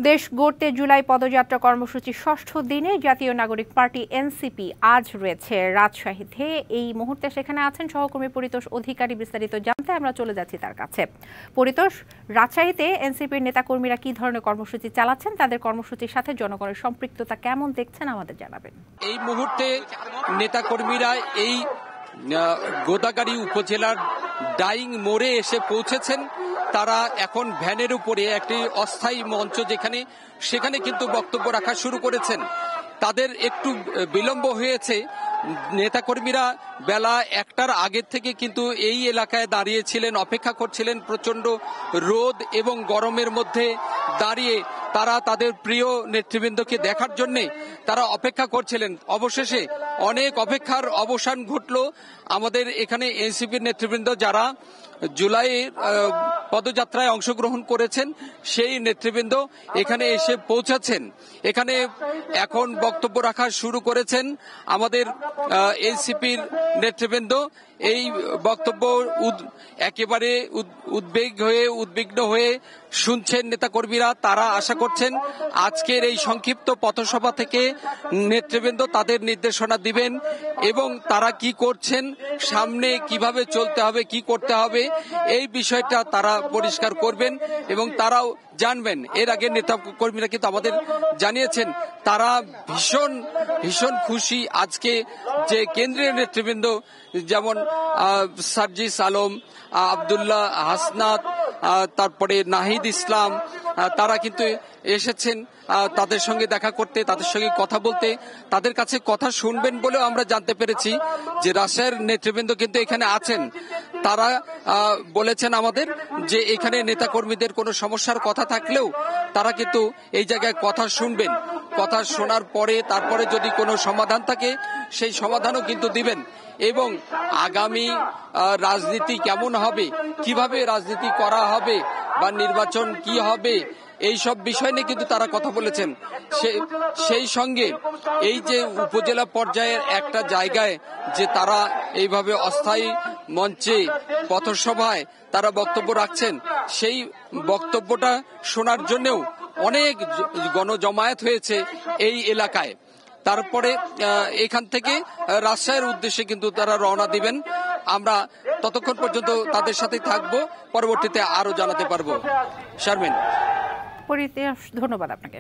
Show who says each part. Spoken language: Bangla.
Speaker 1: দেশ গড়তে জুলাই পদযাত্রা কর্মসূচি ষষ্ঠ দিনে জাতীয় নাগরিক পার্টি এনসিপি আজ রয়েছে রাজশাহীতে। এই মুহূর্তে সেখানে আছেন সহকর্মী পরিতোষ অধিকারী। বিস্তারিত জানতে আমরা চলে যাচ্ছি তার কাছে। পরিতোষ, রাজশাহীতে এনসিপির নেতাকর্মীরা কি ধরনের কর্মসূচি চালাচ্ছেন, তাদের কর্মসূচির সাথে জনগণের সম্পৃক্ততা কেমন দেখছেন আমাদের জানাবেন।
Speaker 2: এই মুহূর্তে নেতাকর্মীরা এই গোদাগাড়ী উপজেলার ডাইং মোড়ে এসে পৌঁছেছেন। তারা এখন ভ্যানের উপরে একটি অস্থায়ী মঞ্চ সেখানে কিন্তু বক্তব্য রাখা শুরু করেছেন। তাদের একটু বিলম্ব হয়েছে। নেতাকর্মীরা বেলা 1টার আগের থেকে কিন্তু এই এলাকায় দাঁড়িয়েছিলেন, অপেক্ষা করছিলেন। প্রচন্ড রোদ এবং গরমের মধ্যে দাঁড়িয়ে তারা তাদের প্রিয় নেতৃবৃন্দকে দেখার জন্য তারা অপেক্ষা করছিলেন। অবশেষে অনেক অপেক্ষার অবসান ঘটল। আমাদের এখানে এনসিপির নেতৃবৃন্দ যারা জুলাইয়ের পদযাত্রায় অংশগ্রহণ করেছেন সেই নেতৃবৃন্দ এখানে এসে পৌঁছাচ্ছেন। এখানে এখন বক্তব্য রাখা শুরু করেছেন আমাদের এনসিপির নেতৃবৃন্দ। এই বক্তব্য একেবারে উদ্বিগ্ন হয়ে শুনছেন নেতাকর্মীরা। তারা আশা করছেন আজকের এই সংক্ষিপ্ত পথসভা থেকে নেতৃবৃন্দ তাদের নির্দেশনা দিবেন এবং তারা কি করছেন, সামনে কিভাবে চলতে হবে, কি করতে হবে, এই বিষয়টা তারা পরিষ্কার করবেন এবং তারাও জানবেন। এর আগে নেতাকর্মীরা কিন্তু আমাদের জানিয়েছেন তারা ভীষণ ভীষণ খুশি আজকে যে কেন্দ্রীয় নেতৃবৃন্দ যেমন সার্জিস আলম, আব্দুল্লাহ হাসনাত, তারপরে নাহিদ ইসলাম, তারা কিন্তু এসেছেন তাদের সঙ্গে দেখা করতে, তাদের সঙ্গে কথা বলতে, তাদের কাছে কথা শুনবেন বলেও আমরা জানতে পেরেছি যে রাজশাহীর নেতৃবৃন্দ কিন্তু এখানে আছেন। তারা বলেছেন আমাদের যে এখানে নেতাকর্মীদের কোনো সমস্যার কথা থাকলেও তারা কিন্তু এই জায়গায় কথা শুনবেন। কথা শোনার পরে তারপরে যদি কোনো সমাধান থাকে সেই সমাধানও কিন্তু দিবেন এবং আগামী রাজনীতি কেমন হবে, কিভাবে রাজনীতি করা হবে বা নির্বাচন কি হবে, এই সব বিষয় নিয়ে কিন্তু তারা কথা বলেছেন। সেই সঙ্গে এই যে উপজেলা পর্যায়ের একটা জায়গায় যে তারা এইভাবে অস্থায়ী মঞ্চে পথসভায় তারা বক্তব্য রাখছেন, সেই বক্তব্যটা শোনার জন্যও অনেক গণজমায়েত হয়েছে এই এলাকায়। তারপরে এখান থেকে রাজশাহীর উদ্দেশ্যে কিন্তু তারা রওনা দিবেন। আমরা ততক্ষণ পর্যন্ত তাদের সাথে থাকবো, পরবর্তীতে আরো জানাতে পারবো। শারমিন,
Speaker 1: ধন্যবাদ আপনাকে।